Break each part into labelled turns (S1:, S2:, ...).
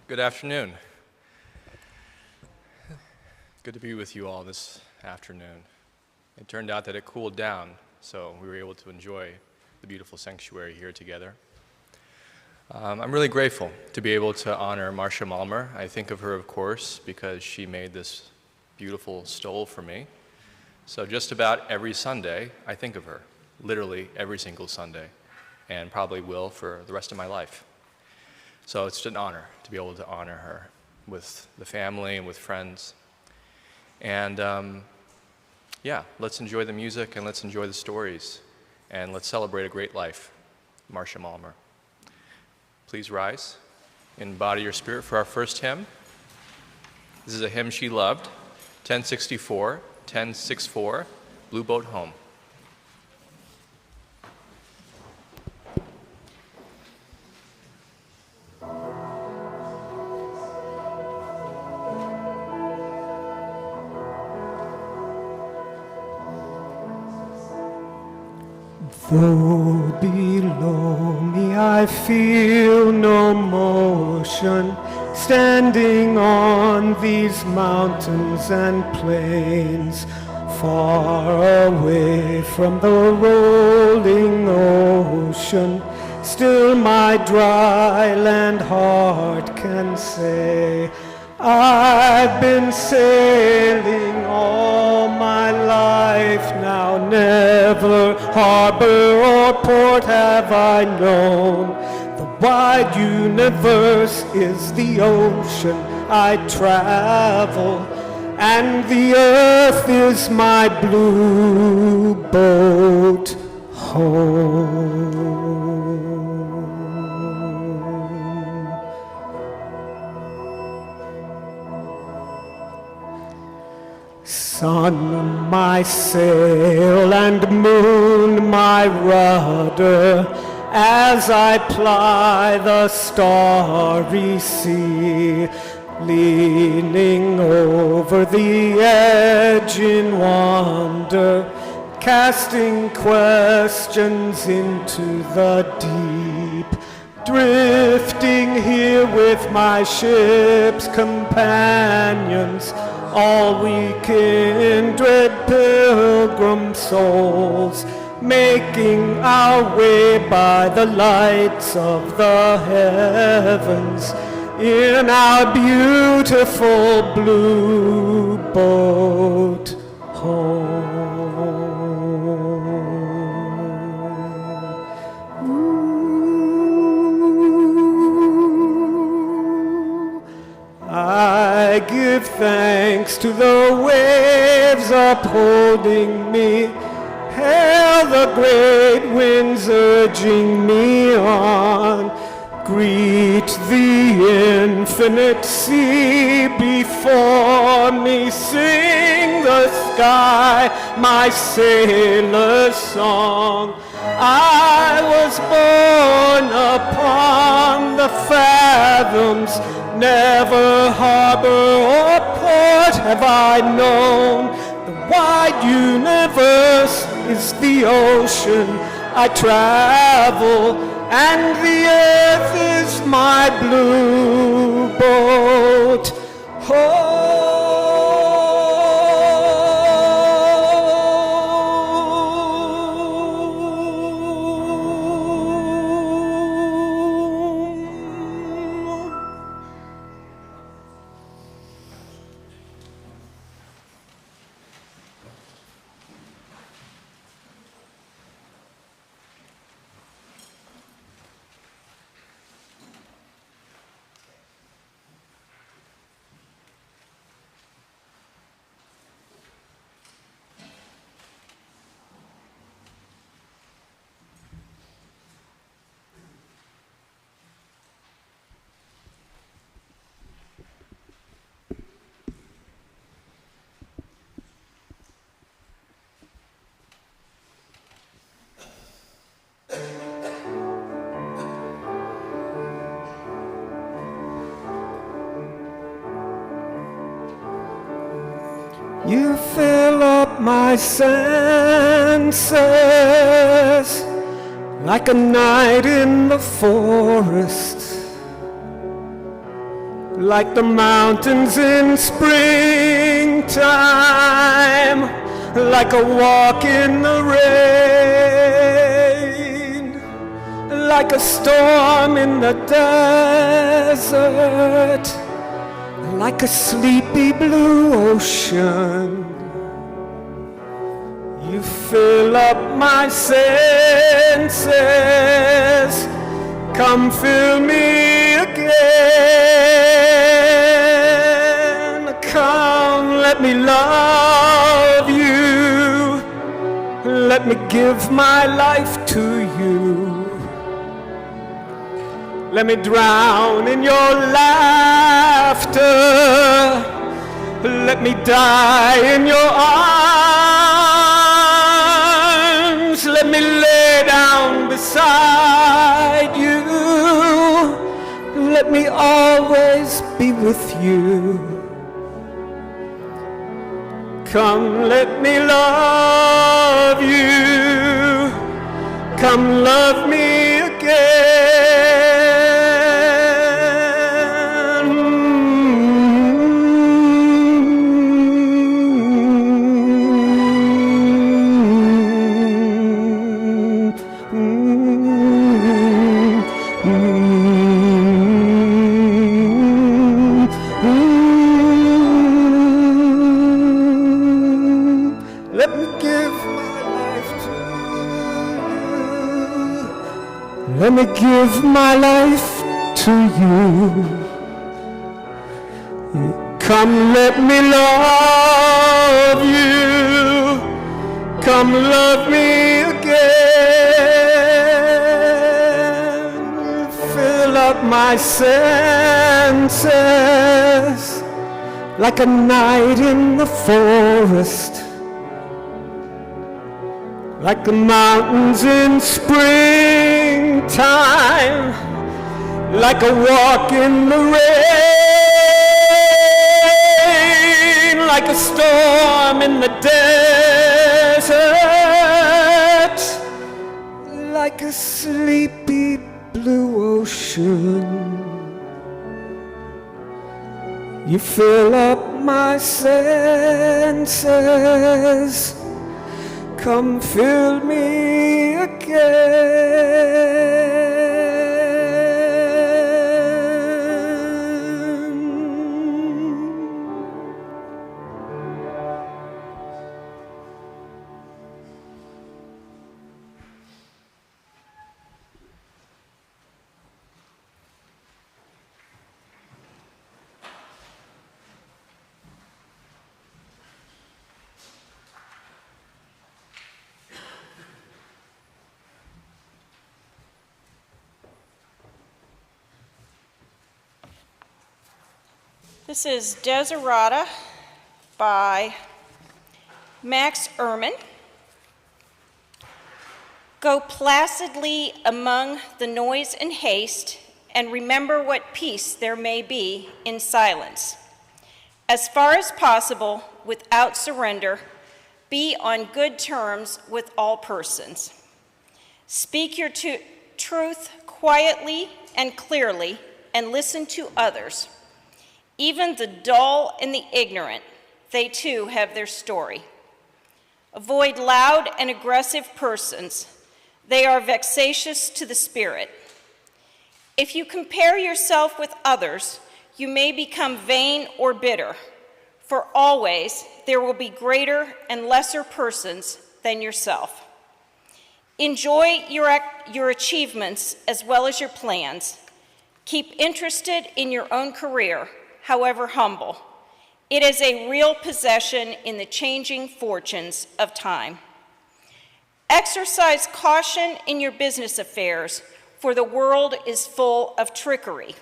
S1: Good afternoon. Good to be with you all this afternoon. It turned out that it cooled down, so we were able to enjoy the beautiful sanctuary here together. I'm really grateful to be able to honor Marcia Malmer. I think of her, of course, because she made this beautiful stole for me. So just about every Sunday, I think of her, literally every single Sunday, and probably will for the rest of my life. So it's an honor to be able to honor her with the family and with friends. And yeah, let's enjoy the music and let's enjoy the stories and let's celebrate a great life, Marcia Malmer. Please rise in body or spirit for our first hymn. This is a hymn she loved, 1064, 1064, Blue Boat Home.
S2: Though below me I feel no motion, standing on these mountains and plains, far away from the rolling ocean, still my dry land heart can say, I've been sailing all my life now, never harbor or port have I known. The wide universe is the ocean I travel, and the earth is my blue boat home. Sun, my sail, and moon, my rudder, as I ply the starry sea, leaning over the edge in wonder, casting questions into the deep, drifting here with my ship's companions, all we kindred pilgrim souls, making our way by the lights of the heavens in our beautiful blue boat home. I give thanks to the waves upholding me, hail the great winds urging me on, greet the infinite sea before me, sing the sky my sailor's song. I was born upon the fathoms, never harbor or port have I known. The wide universe is the ocean I travel, and the earth is my blue boat home. You fill up my senses like a night in the forest. like the mountains in springtime, like a walk in the rain, like a storm in the desert, like a sleepy blue ocean. You fill up my senses, come fill me again. Come, let me love you, let me give my life to you. Let me drown in your laughter, let me die in your arms, let me lay down beside you, let me always be with you. Come, let me love you, come love me again. Let me give my life to you. Come, let me love you. Come, love me again. Fill up my senses like a night in the forest, like the mountains in springtime, like a walk in the rain, like a storm in the desert, like a sleepy blue ocean. You fill up my senses, come fill me again.
S3: This is Desiderata by Max Ehrman. Go placidly among the noise and haste, and remember what peace there may be in silence. As far as possible, without surrender, be on good terms with all persons. Speak your truth quietly and clearly, and listen to others. Even the dull and the ignorant, they too have their story. Avoid loud and aggressive persons. They are vexatious to the spirit. If you compare yourself with others, you may become vain or bitter, for always there will be greater and lesser persons than yourself. Enjoy your achievements as well as your plans. Keep interested in your own career, however humble. It is a real possession in the changing fortunes of time. Exercise caution in your business affairs, for the world is full of trickery.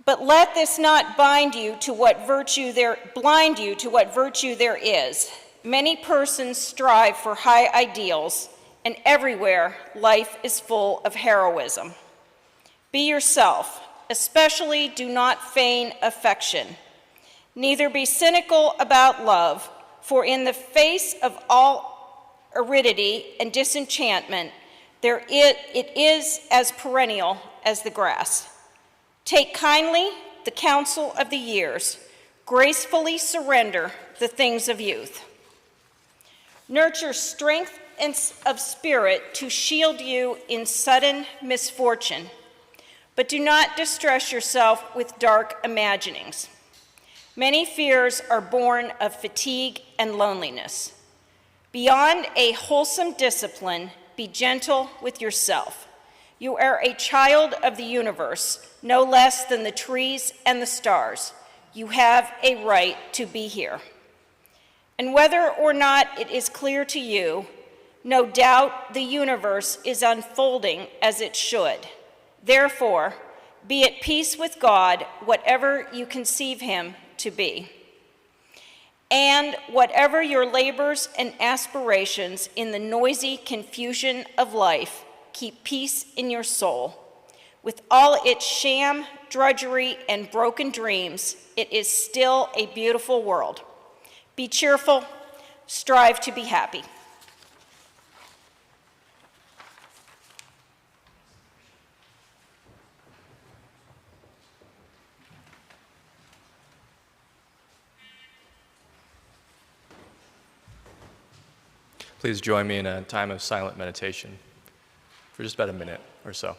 S3: But let this not blind you to what virtue there is. Many persons strive for high ideals, and everywhere life is full of heroism. Be yourself. Especially do not feign affection. Neither be cynical about love, for in the face of all aridity and disenchantment, it is as perennial as the grass. Take kindly the counsel of the years, gracefully surrender the things of youth. Nurture strength of spirit to shield you in sudden misfortune, but do not distress yourself with dark imaginings. Many fears are born of fatigue and loneliness. Beyond a wholesome discipline, be gentle with yourself. You are a child of the universe, no less than the trees and the stars. You have a right to be here. And whether or not it is clear to you, no doubt the universe is unfolding as it should. Therefore, be at peace with God, whatever you conceive him to be. And whatever your labors and aspirations in the noisy confusion of life, keep peace in your soul. With all its sham, drudgery, and broken dreams, it is still a beautiful world. Be cheerful, strive to be happy.
S1: Please join me in a time of silent meditation for just about a minute or so.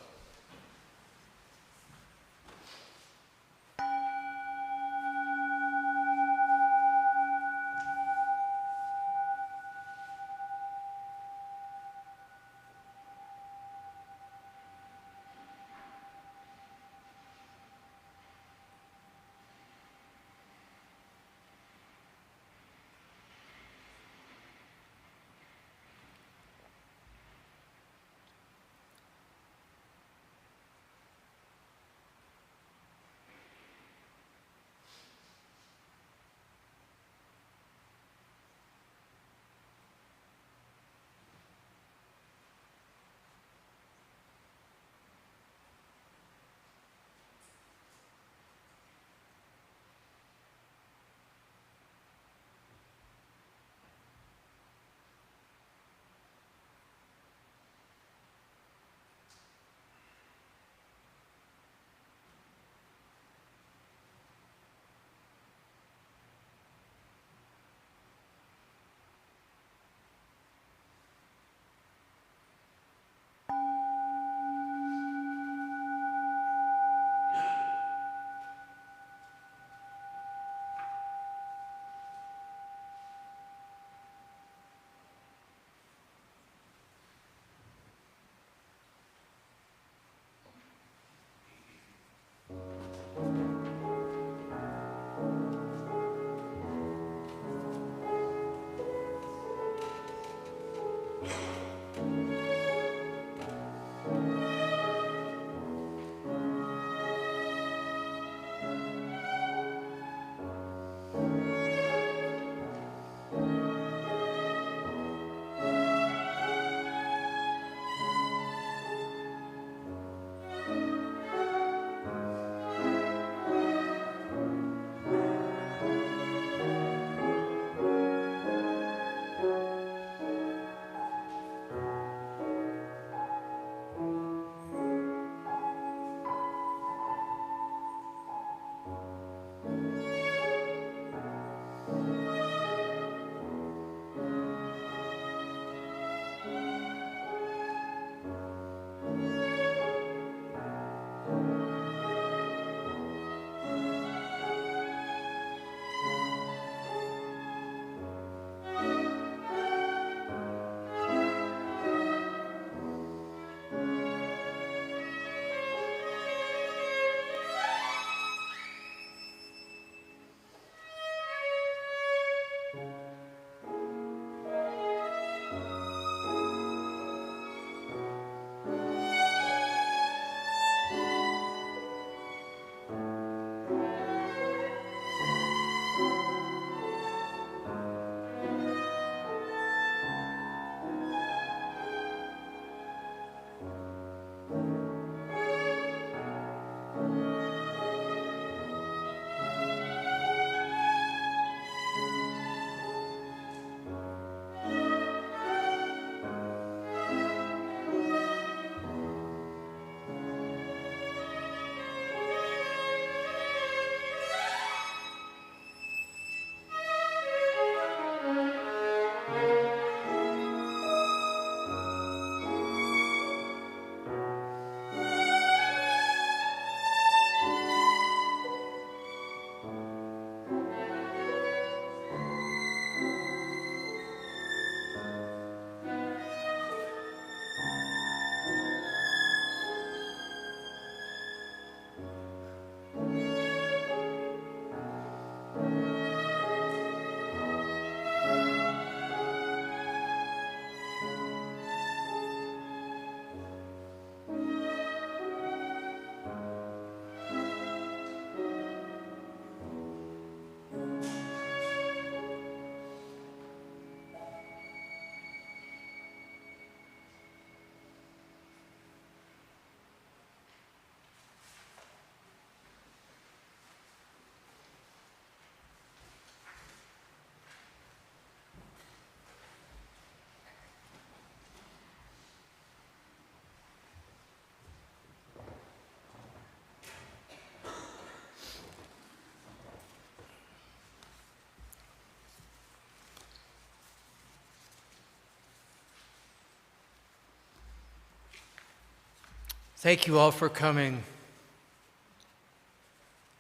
S2: Thank you all for coming.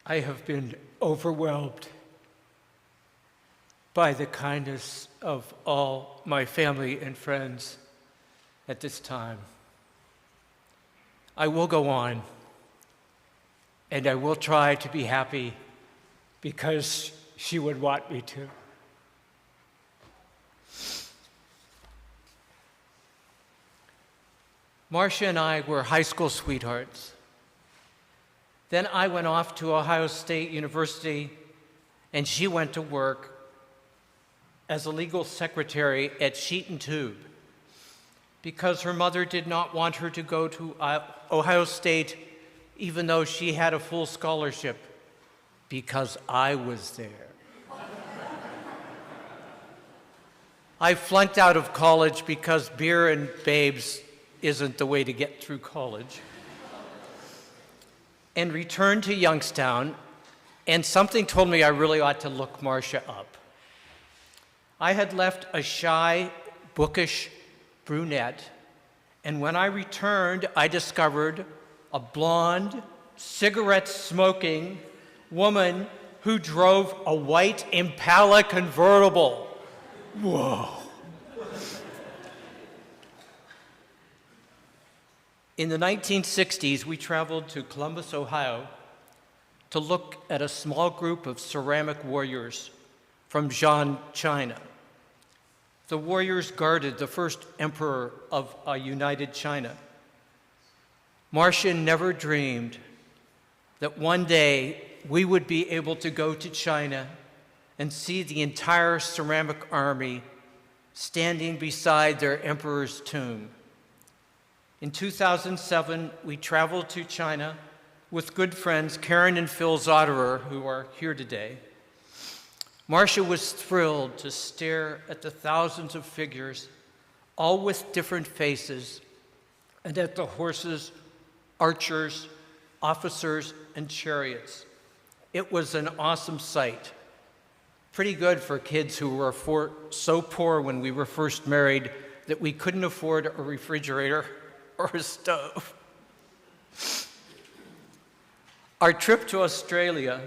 S2: I have been overwhelmed by the kindness of all my family and friends at this time. I will go on, and I will try to be happy because she would want me to. Marcia and I were high school sweethearts. Then I went off to Ohio State University, and she went to work as a legal secretary at Sheet and Tube because her mother did not want her to go to Ohio State even though she had a full scholarship, because I was there. I flunked out of college because beer and babes isn't the way to get through college, and returned to Youngstown, and something told me I really ought to look Marcia up. I had left a shy, bookish brunette, and when I returned, I discovered a blonde, cigarette-smoking woman who drove a white Impala convertible. Whoa. In the 1960s, we traveled to Columbus, Ohio, to look at a small group of ceramic warriors from Zhan, China. The warriors guarded the first emperor of a united China. Marcia never dreamed that one day we would be able to go to China and see the entire ceramic army standing beside their emperor's tomb. In 2007, we traveled to China with good friends Karen and Phil Zotterer, who are here today. Marcia was thrilled to stare at the thousands of figures, all with different faces, and at the horses, archers, officers, and chariots. It was an awesome sight. Pretty good for kids who were so poor when we were first married that we couldn't afford a refrigerator or a stove. Our trip to Australia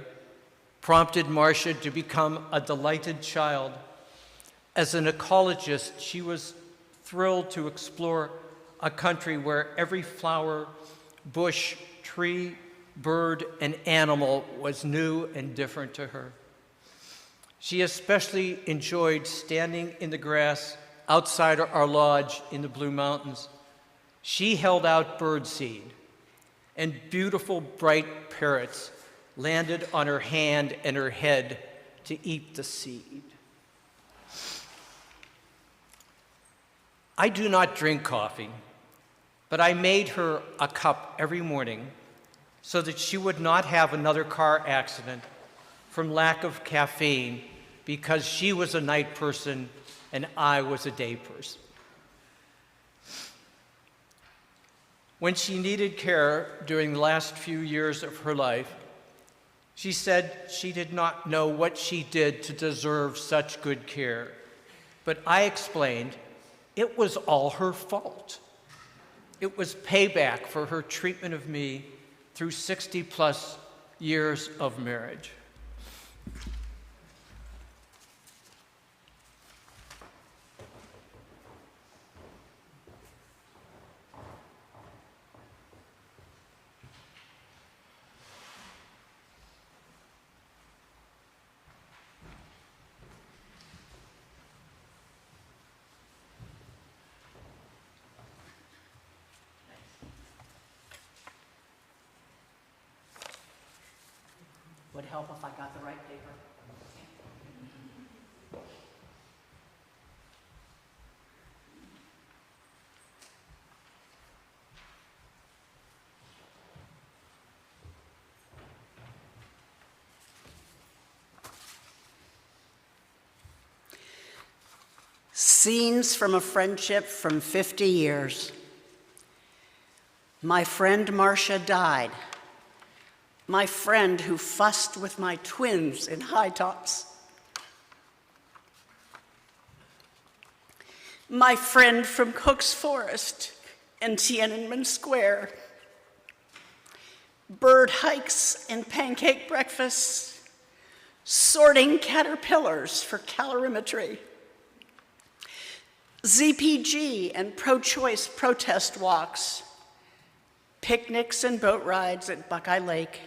S2: prompted Marcia to become a delighted child. As an ecologist, she was thrilled to explore a country where every flower, bush, tree, bird, and animal was new and different to her. She especially enjoyed standing in the grass outside our lodge in the Blue Mountains. She held out birdseed, and beautiful bright parrots landed on her hand and her head to eat the seed. I do not drink coffee, but I made her a cup every morning so that she would not have another car accident from lack of caffeine because she was a night person and I was a day person. When she needed care during the last few years of her life, she said she did not know what she did to deserve such good care. But I explained it was all her fault. It was payback for her treatment of me through 60-plus years of marriage.
S4: Would help if I got the right paper. Scenes from a friendship from 50 years. My friend Marcia died. My friend who fussed with my twins in high tops. My friend from Cook's Forest and Tiananmen Square. bird hikes and pancake breakfasts, sorting caterpillars for calorimetry, ZPG and pro-choice protest walks, picnics and boat rides at Buckeye Lake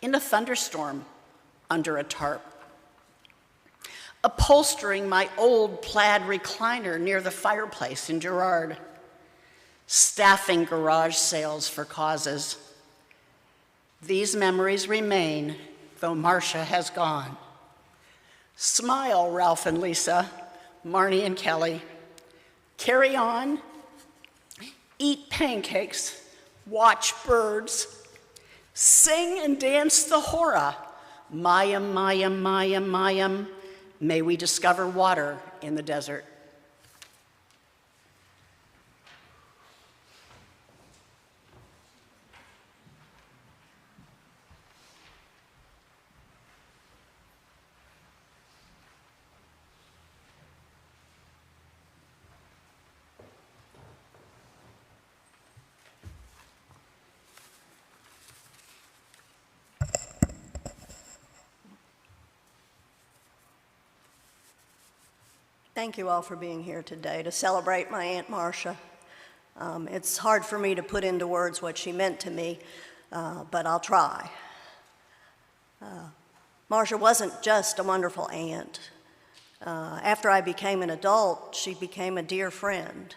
S4: in a thunderstorm under a tarp, upholstering my old plaid recliner near the fireplace in Girard, staffing garage sales for causes. These memories remain, though Marcia has gone. Smile, Ralph and Lisa, Marnie and Kelly. Carry on, eat pancakes, watch birds, sing and dance the hora. Mayam, Mayam, Mayam, Mayam. May we discover water in the desert.
S5: Thank you all for being here today to celebrate my Aunt Marcia. It's hard for me to put into words what she meant to me, but I'll try. Marcia wasn't just a wonderful aunt. After I became an adult, she became a dear friend,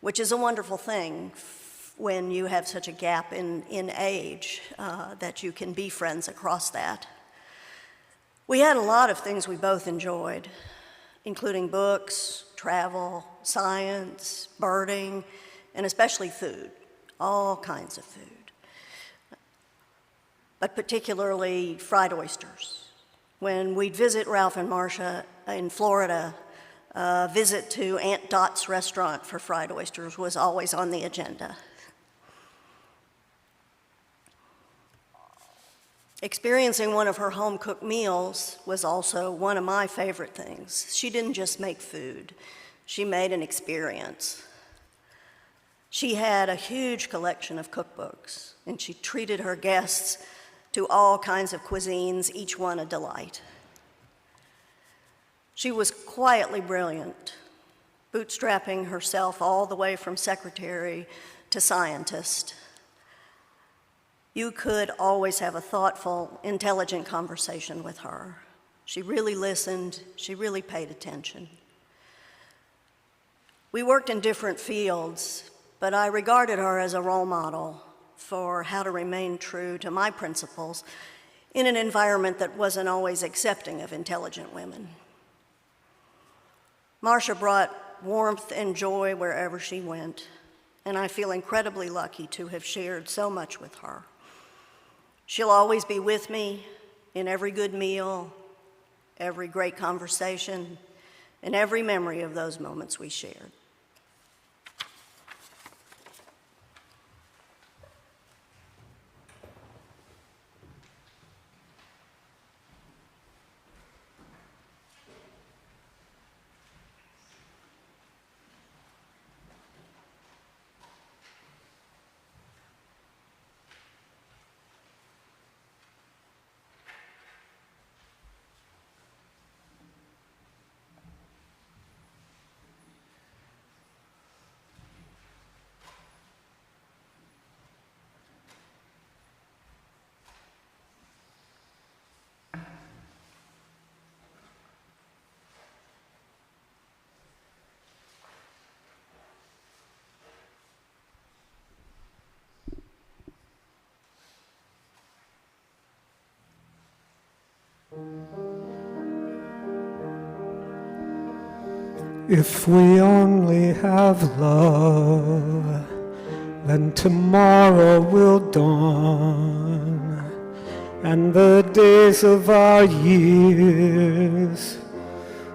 S5: which is a wonderful thing when you have such a gap in age that you can be friends across that. We had a lot of things we both enjoyed, including books, travel, science, birding, and especially food, all kinds of food. But particularly fried oysters. When we'd visit Ralph and Marcia in Florida, a visit to Aunt Dot's restaurant for fried oysters was always on the agenda. Experiencing one of her home-cooked meals was also one of my favorite things. She didn't just make food, she made an experience. She had a huge collection of cookbooks, and she treated her guests to all kinds of cuisines, each one a delight. She was quietly brilliant, bootstrapping herself all the way from secretary to scientist. You could always have a thoughtful, intelligent conversation with her. She really listened, she really paid attention. We worked in different fields, but I regarded her as a role model for how to remain true to my principles in an environment that wasn't always accepting of intelligent women. Marcia brought warmth and joy wherever she went, and I feel incredibly lucky to have shared so much with her. She'll always be with me in every good meal, every great conversation, and every memory of those moments we shared.
S6: If we only have love, then tomorrow will dawn, and the days of our years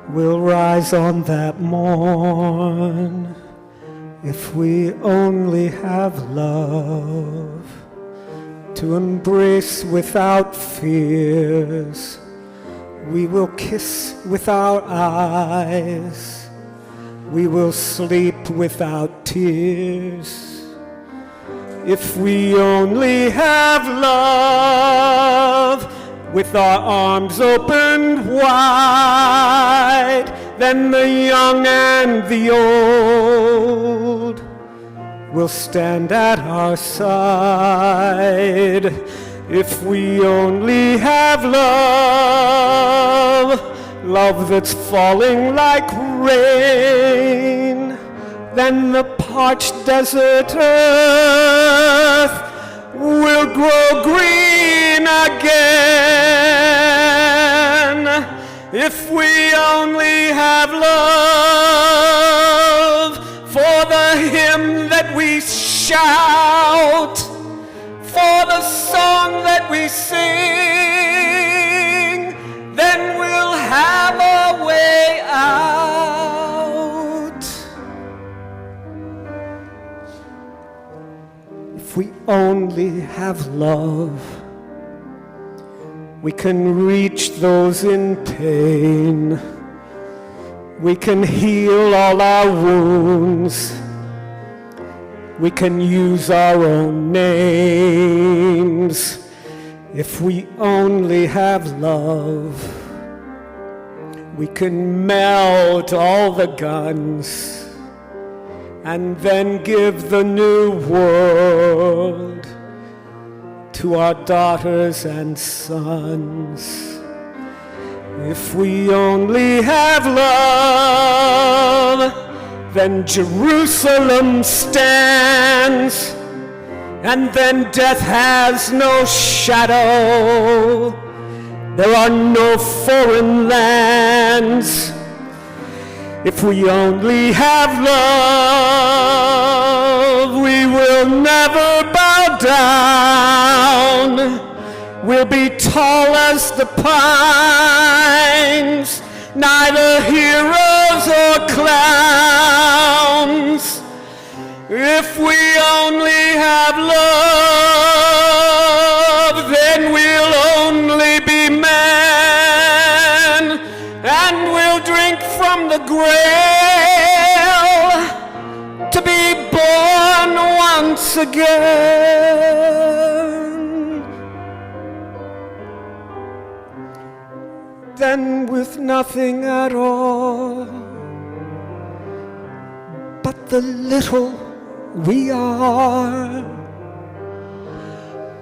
S6: will rise on that morn. If we only have love to embrace without fears, we will kiss without eyes, we will sleep without tears. If we only have love, with our arms opened wide, then the young and the old will stand at our side. If we only have love, love that's falling like rain, then the parched desert earth will grow green again. If we only have love for the hymn that we shout, for the song that we sing, then we'll have a way out. If we only have love, we can reach those in pain. We can heal all our wounds. We can use our own names. If we only have love, we can melt all the guns and then give the new world to our daughters and sons. If we only have love, then Jerusalem stands, and then death has no shadow. There are no foreign lands. If we only have love, we will never bow down. We'll be tall as the pines, neither heroes or clowns. If we only have love, then we'll only be men, and we'll drink from the grail to be born once again. Then with nothing at all but the little we are,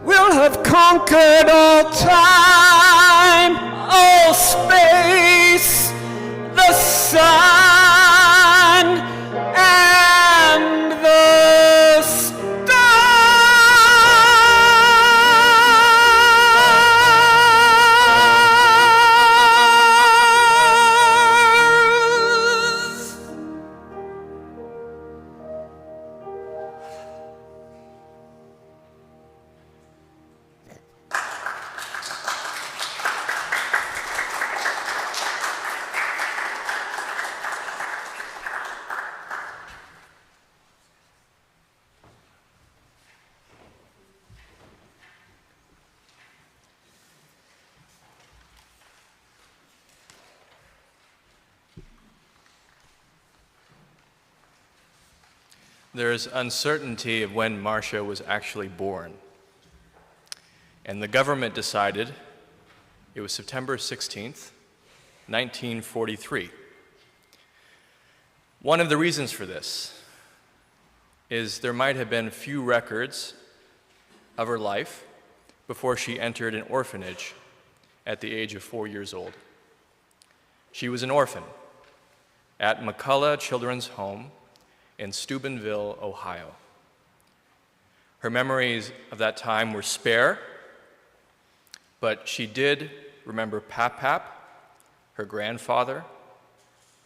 S6: we'll have conquered all time, all space, the sun, and the stars.
S1: There is uncertainty of when Marcia was actually born. And the government decided it was September 16th, 1943. One of the reasons for this is there might have been few records of her life before she entered an orphanage at the age of 4 years old. She was an orphan at McCullough Children's Home in Steubenville, Ohio. Her memories of that time were spare, but she did remember Pap, her grandfather,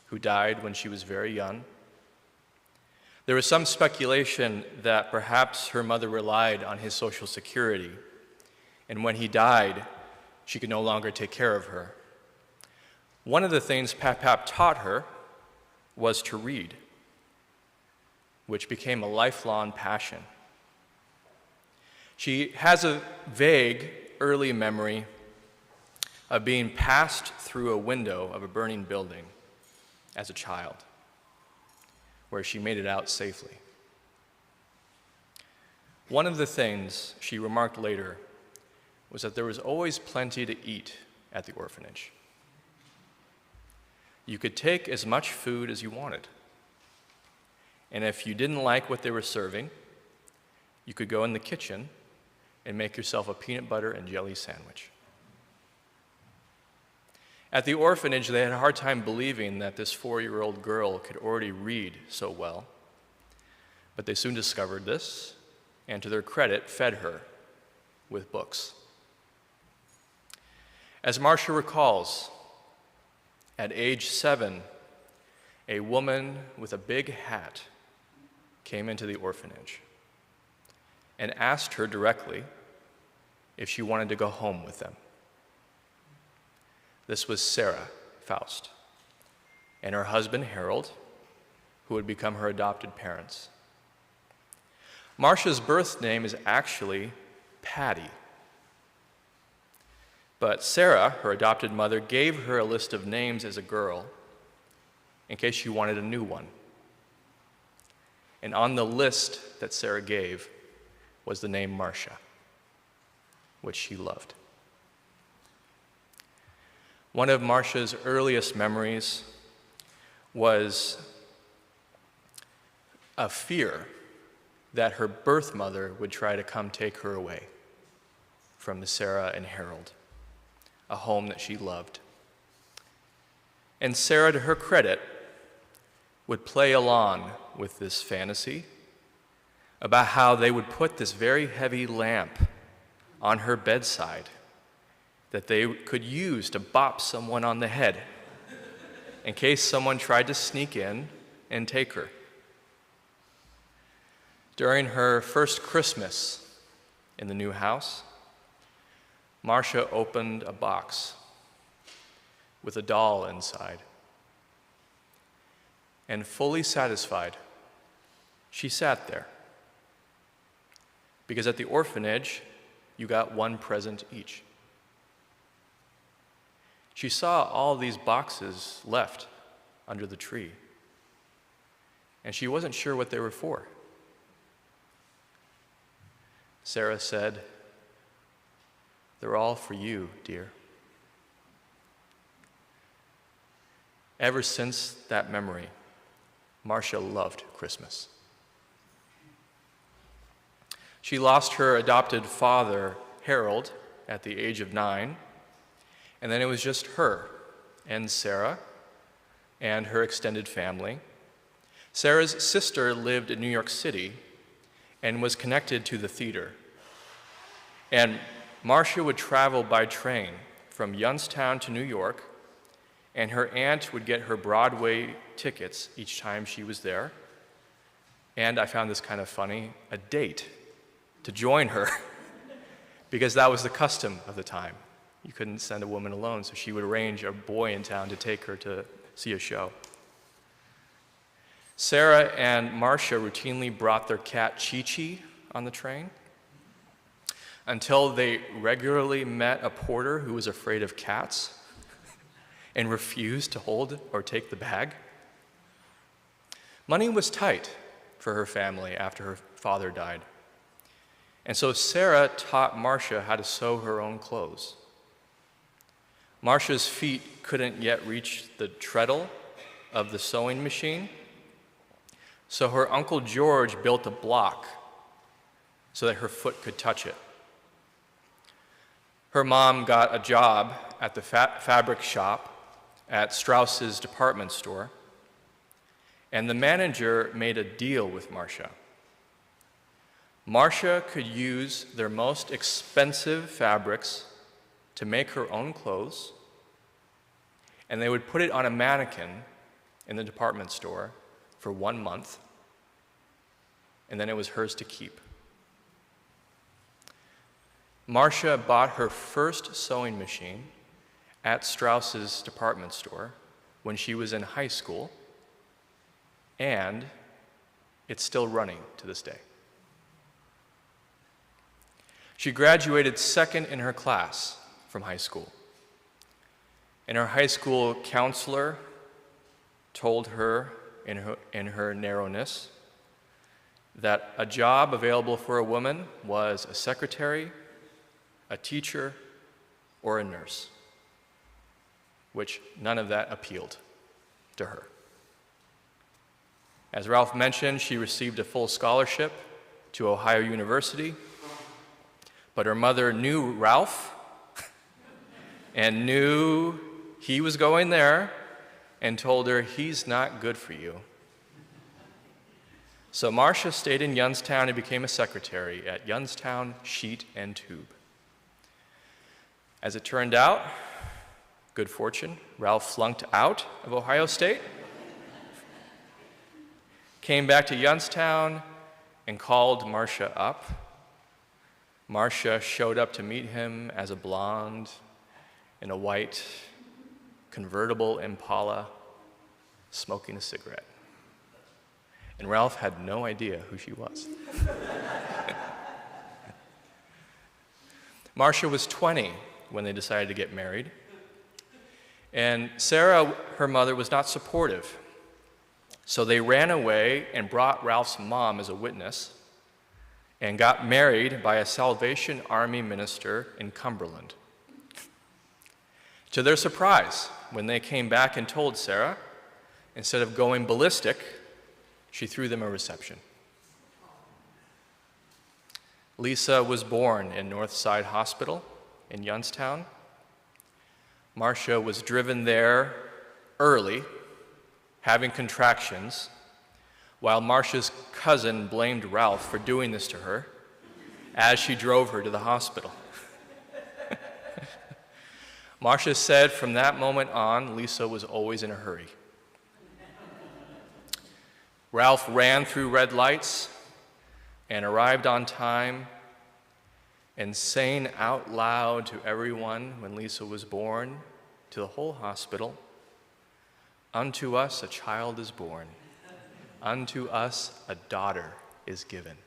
S1: who died when she was very young. There was some speculation that perhaps her mother relied on his Social Security, and when he died, she could no longer take care of her. One of the things Pap taught her was to read, which became a lifelong passion. She has a vague early memory of being passed through a window of a burning building as a child, where she made it out safely. One of the things she remarked later was that there was always plenty to eat at the orphanage. You could take as much food as you wanted. And if you didn't like what they were serving, you could go in the kitchen and make yourself a peanut butter and jelly sandwich. At the orphanage, they had a hard time believing that this 4-year-old girl could already read so well. But they soon discovered this, and to their credit, fed her with books. As Marcia recalls, at age 7, a woman with a big hat came into the orphanage and asked her directly if she wanted to go home with them. This was Sarah Faust and her husband Harold, who would become her adopted parents. Marcia's birth name is actually Patty. But Sarah, her adopted mother, gave her a list of names as a girl in case she wanted a new one. And on the list that Sarah gave was the name Marcia, which she loved. One of Marcia's earliest memories was a fear that her birth mother would try to come take her away from Sarah and Harold, a home that she loved. And Sarah, to her credit, would play along with this fantasy about how they would put this very heavy lamp on her bedside that they could use to bop someone on the head in case someone tried to sneak in and take her. During her first Christmas in the new house, Marcia opened a box with a doll inside. And fully satisfied, she sat there. Because at the orphanage, you got one present each. She saw all these boxes left under the tree, and she wasn't sure what they were for. Sarah said, "They're all for you, dear." Ever since that memory, Marcia loved Christmas. She lost her adopted father, Harold, at the age of 9, and then it was just her and Sarah and her extended family. Sarah's sister lived in New York City and was connected to the theater. And Marcia would travel by train from Youngstown to New York, and her aunt would get her Broadway tickets each time she was there. And I found this kind of funny, a date to join her, because that was the custom of the time. You couldn't send a woman alone, so she would arrange a boy in town to take her to see a show. Sarah and Marcia routinely brought their cat Chi-Chi on the train until they regularly met a porter who was afraid of cats and refused to hold or take the bag. Money was tight for her family after her father died. And so Sarah taught Marcia how to sew her own clothes. Marcia's feet couldn't yet reach the treadle of the sewing machine, so her Uncle George built a block so that her foot could touch it. Her mom got a job at the fabric shop at Strauss's department store, and the manager made a deal with Marcia. Marcia could use their most expensive fabrics to make her own clothes, and they would put it on a mannequin in the department store for 1 month, and then it was hers to keep. Marcia bought her first sewing machine at Strauss's department store when she was in high school, and it's still running to this day. She graduated second in her class from high school, and her high school counselor told her in her narrowness that a job available for a woman was a secretary, a teacher, or a nurse, which none of that appealed to her. As Ralph mentioned, she received a full scholarship to Ohio University, but her mother knew Ralph and knew he was going there and told her, "He's not good for you." So Marcia stayed in Youngstown and became a secretary at Youngstown Sheet and Tube. As it turned out, good fortune, Ralph flunked out of Ohio State, came back to Youngstown, and called Marcia up. Marcia showed up to meet him as a blonde in a white convertible Impala, smoking a cigarette. And Ralph had no idea who she was. Marcia was 20 when they decided to get married. And Sarah, her mother, was not supportive. So they ran away and brought Ralph's mom as a witness and got married by a Salvation Army minister in Cumberland. To their surprise, when they came back and told Sarah, instead of going ballistic, she threw them a reception. Lisa was born in Northside Hospital in Youngstown. Marcia was driven there early, having contractions, while Marcia's cousin blamed Ralph for doing this to her as she drove her to the hospital. Marcia said from that moment on, Lisa was always in a hurry. Ralph ran through red lights and arrived on time and saying out loud to everyone when Lisa was born, to the whole hospital, "Unto us a child is born, unto us a daughter is given."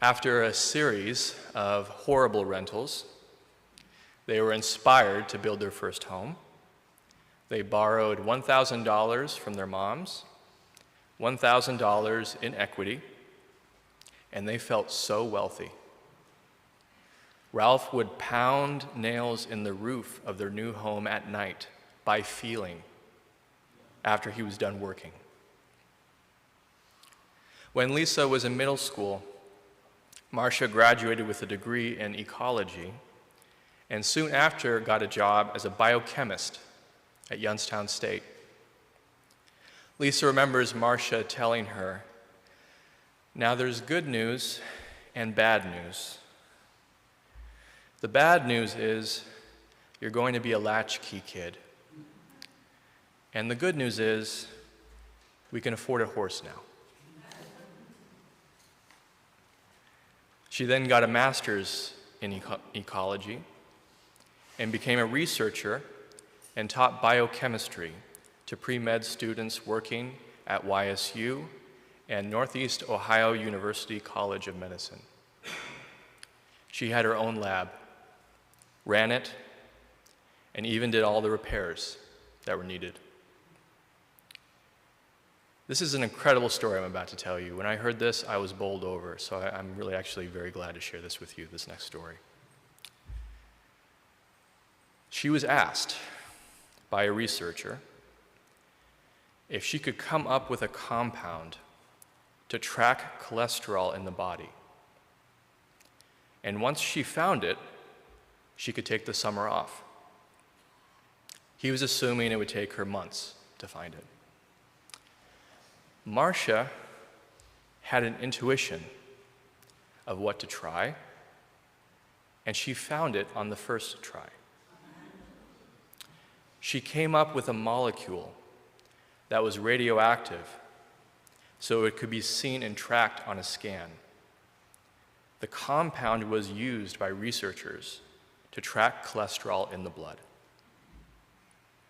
S1: After a series of horrible rentals, they were inspired to build their first home. They borrowed $1,000 from their moms, $1,000 in equity, and they felt so wealthy. Ralph would pound nails in the roof of their new home at night by feeling after he was done working. When Lisa was in middle school, Marcia graduated with a degree in ecology and soon after got a job as a biochemist at Youngstown State. Lisa remembers Marcia telling her, "Now there's good news and bad news. The bad news is you're going to be a latchkey kid. And the good news is we can afford a horse now." She then got a master's in ecology and became a researcher and taught biochemistry to pre-med students working at YSU and Northeast Ohio University College of Medicine. She had her own lab, ran it, and even did all the repairs that were needed. This is an incredible story I'm about to tell you. When I heard this, I was bowled over, so I'm really actually very glad to share this with you, this next story. She was asked by a researcher if she could come up with a compound to track cholesterol in the body. And once she found it, she could take the summer off. He was assuming it would take her months to find it. Marcia had an intuition of what to try, and she found it on the first try. She came up with a molecule that was radioactive, so it could be seen and tracked on a scan. The compound was used by researchers to track cholesterol in the blood,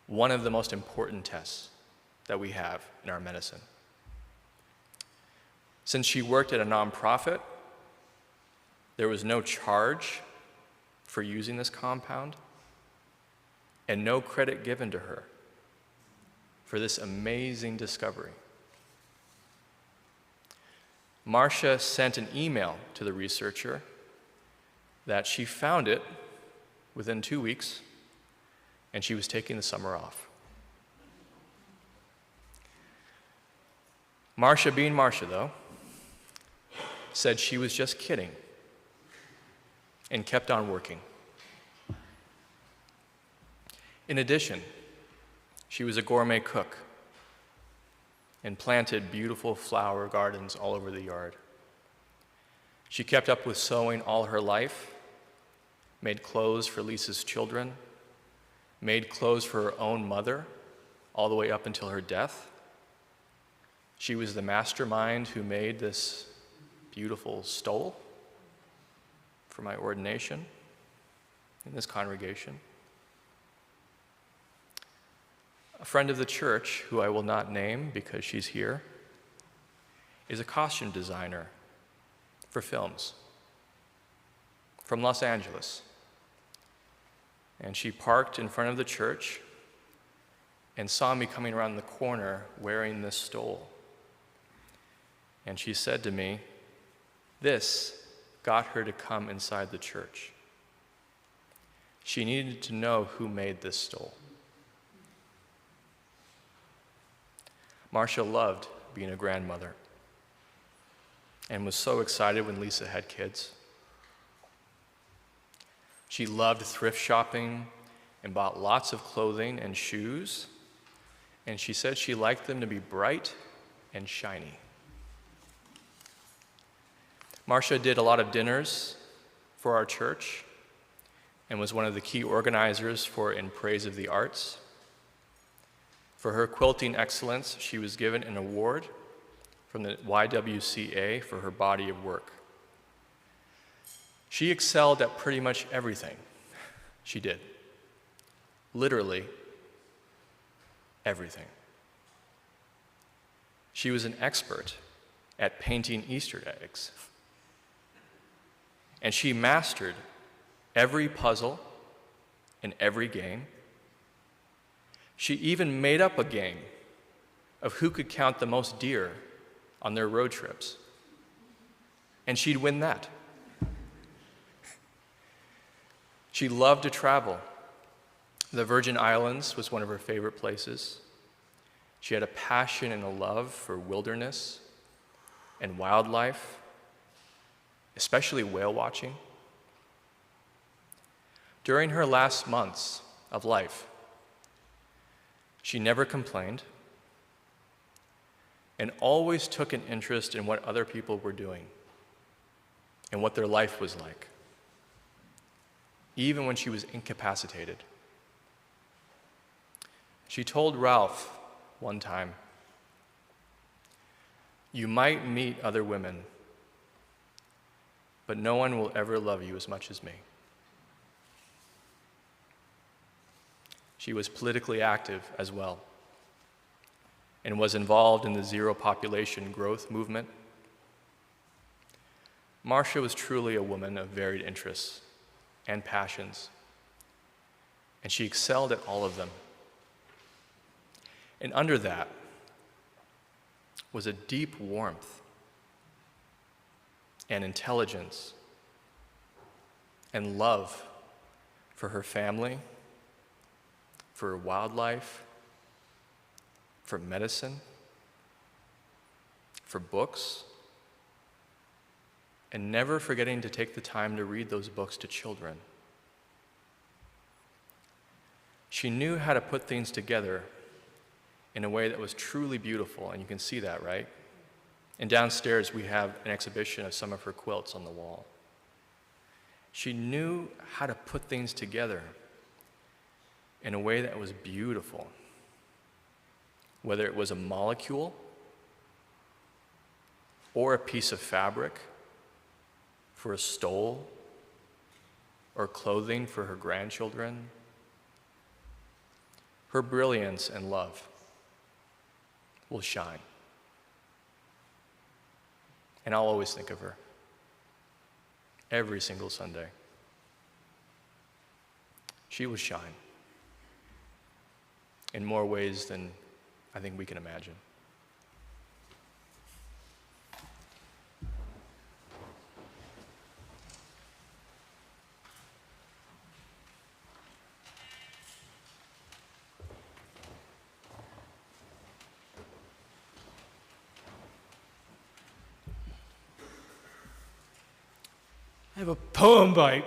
S1: one of the most important tests that we have in our medicine. Since she worked at a nonprofit, there was no charge for using this compound and no credit given to her for this amazing discovery. Marcia sent an email to the researcher that she found it within 2 weeks, and she was taking the summer off. Marcia, being Marcia, though, said she was just kidding and kept on working. In addition, she was a gourmet cook and planted beautiful flower gardens all over the yard. She kept up with sewing all her life, made clothes for Lisa's children, made clothes for her own mother all the way up until her death. She was the mastermind who made this beautiful stole for my ordination in this congregation. A friend of the church, who I will not name because she's here, is a costume designer for films from Los Angeles. And she parked in front of the church and saw me coming around the corner wearing this stole. And she said to me, this got her to come inside the church. She needed to know who made this stole. Marcia loved being a grandmother and was so excited when Lisa had kids. She loved thrift shopping and bought lots of clothing and shoes, and she said she liked them to be bright and shiny. Marcia did a lot of dinners for our church and was one of the key organizers for In Praise of the Arts. For her quilting excellence, she was given an award from the YWCA for her body of work. She excelled at pretty much everything she did. Literally everything. She was an expert at painting Easter eggs. And she mastered every puzzle and every game. She even made up a game of who could count the most deer on their road trips. And she'd win that. She loved to travel. The Virgin Islands was one of her favorite places. She had a passion and a love for wilderness and wildlife, especially whale watching. During her last months of life, she never complained and always took an interest in what other people were doing and what their life was like, even when she was incapacitated. She told Ralph one time, "You might meet other women, but no one will ever love you as much as me." She was politically active as well and was involved in the zero population growth movement. Marcia was truly a woman of varied interests and passions, and she excelled at all of them. And under that was a deep warmth and intelligence and love for her family, for wildlife, for medicine, for books, and never forgetting to take the time to read those books to children. She knew how to put things together in a way that was truly beautiful, and you can see that, right? And downstairs we have an exhibition of some of her quilts on the wall. She knew how to put things together in a way that was beautiful, whether it was a molecule or a piece of fabric for a stole or clothing for her grandchildren. Her brilliance and love will shine. And I'll always think of her every single Sunday. She will shine in more ways than I think we can imagine.
S2: I have a poem by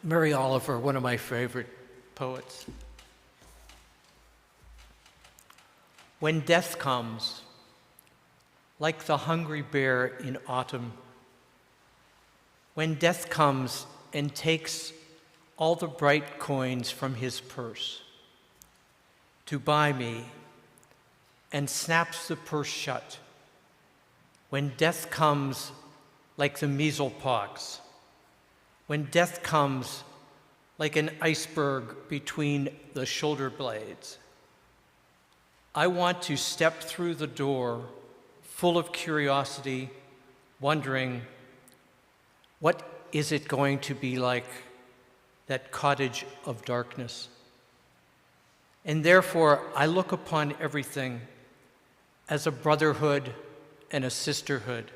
S2: Mary Oliver, one of my favorite poets. When death comes, like the hungry bear in autumn, when death comes and takes all the bright coins from his purse to buy me and snaps the purse shut, when death comes like the measles pox, when death comes like an iceberg between the shoulder blades, I want to step through the door full of curiosity, wondering, what is it going to be like, that cottage of darkness? And therefore, I look upon everything as a brotherhood and a sisterhood.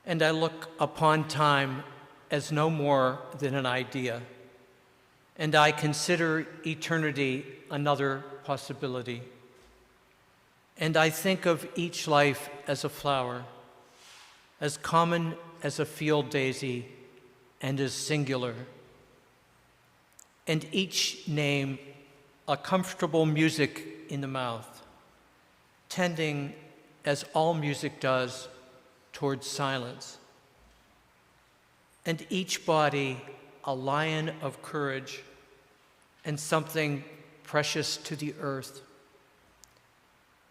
S2: And I look upon time as no more than an idea. And I consider eternity another possibility. And I think of each life as a flower, as common as a field daisy and as singular. And each name a comfortable music in the mouth, tending, as all music does, towards silence. And each body a lion of courage and something precious to the earth.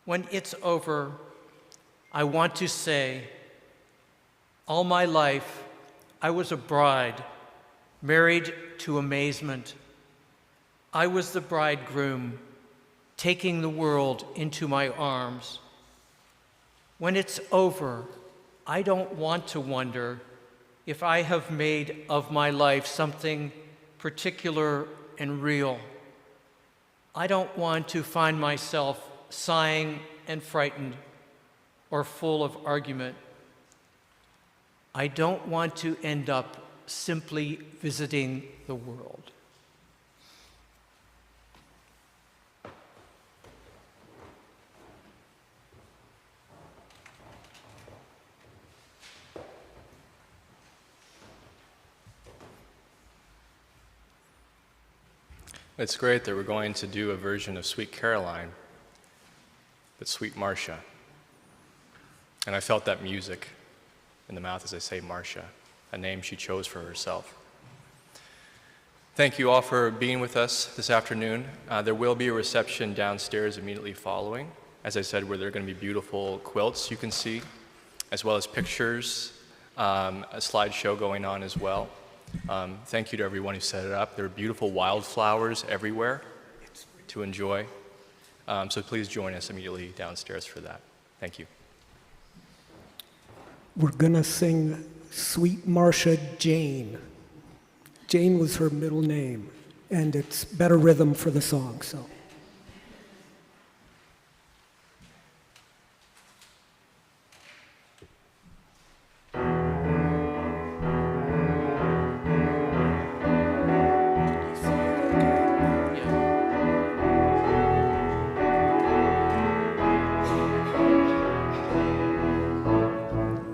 S2: When it's over, I want to say, all my life I was a bride, married to amazement. I was the bridegroom, taking the world into my arms. When it's over, I don't want to wonder if I have made of my life something particular and real. I don't want to find myself sighing and frightened or full of argument. I don't want to end up simply visiting the world.
S1: It's great that we're going to do a version of Sweet Caroline, but Sweet Marcia. And I felt that music in the mouth as I say Marcia, a name she chose for herself. Thank you all for being with us this afternoon. There will be a reception downstairs immediately following, as I said, where there are going to be beautiful quilts you can see, as well as pictures, a slideshow going on as well. Thank you to everyone who set it up. There are beautiful wildflowers everywhere to enjoy. So please join us immediately downstairs for that. Thank you.
S6: We're gonna sing Sweet Marcia Jane. Jane was her middle name, and it's better rhythm for the song, so.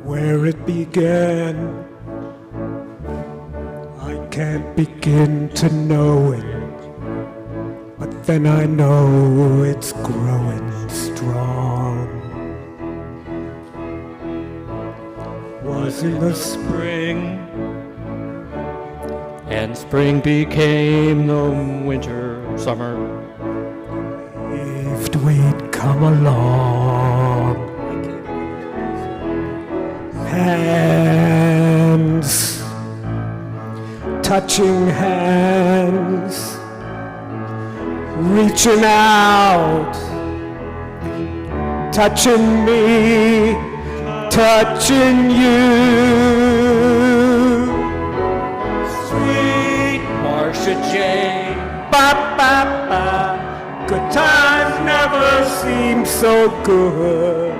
S6: Where it began, I can't begin to know it, but then I know it's growing strong. Was in the spring,
S2: And spring became the winter, summer.
S6: if we'd come along. Hands, touching hands, reaching out, touching me, touching you. Sweet Marcia Jane, ba ba ba. Good times never seem so good.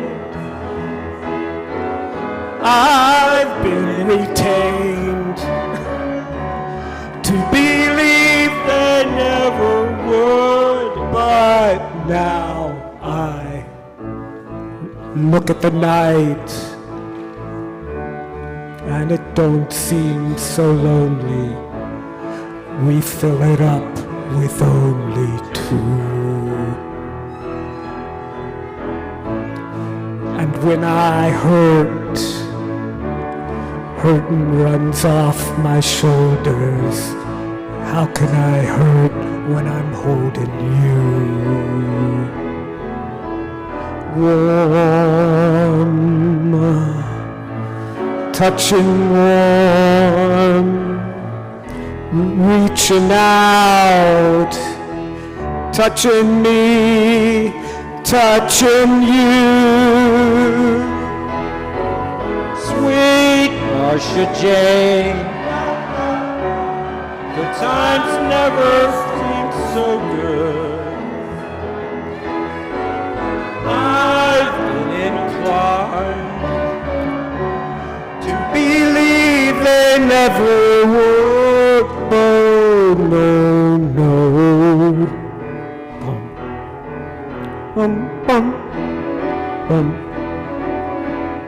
S6: I've been retained to believe they never would, but now I look at the night and it don't seem so lonely. We fill it up with only two. And when I hurt, hurtin' runs off my shoulders. How can I hurt when I'm holding you? Warm, touching warm, reaching out, touching me, touching you.
S2: Sweet Marcia Jane, good times never seem so good. I've been inclined
S6: To believe they never would. Oh, no, no. Bum, bum, bum,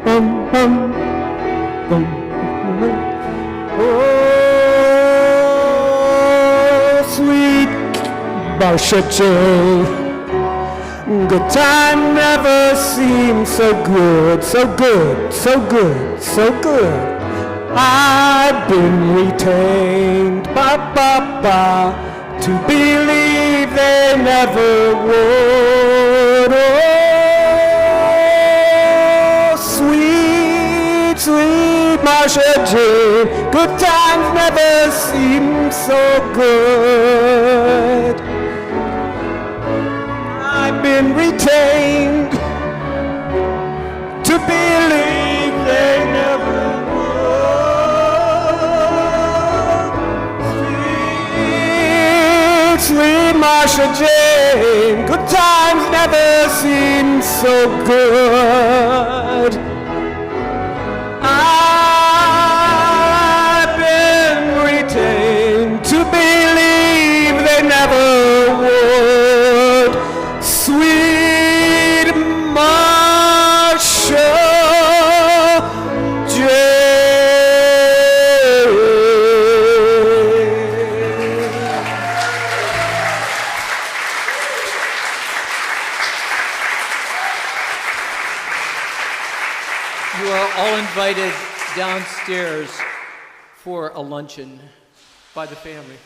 S6: bum, bum, bum, bum. Oh, sweet Marcia J. Good time never seemed so good, so good, so good, so good. I've been retained, ba ba ba, to believe they never would. Oh, sweet, sweet Marcia Jane, good times never seemed so good. I've been retained to believe they never would. Sweet, sweet Marcia Jane, good times never seemed so good. I've been retained to believe they never would. Sweet Marcia Jane.
S2: You are all invited downstairs for a luncheon by the family.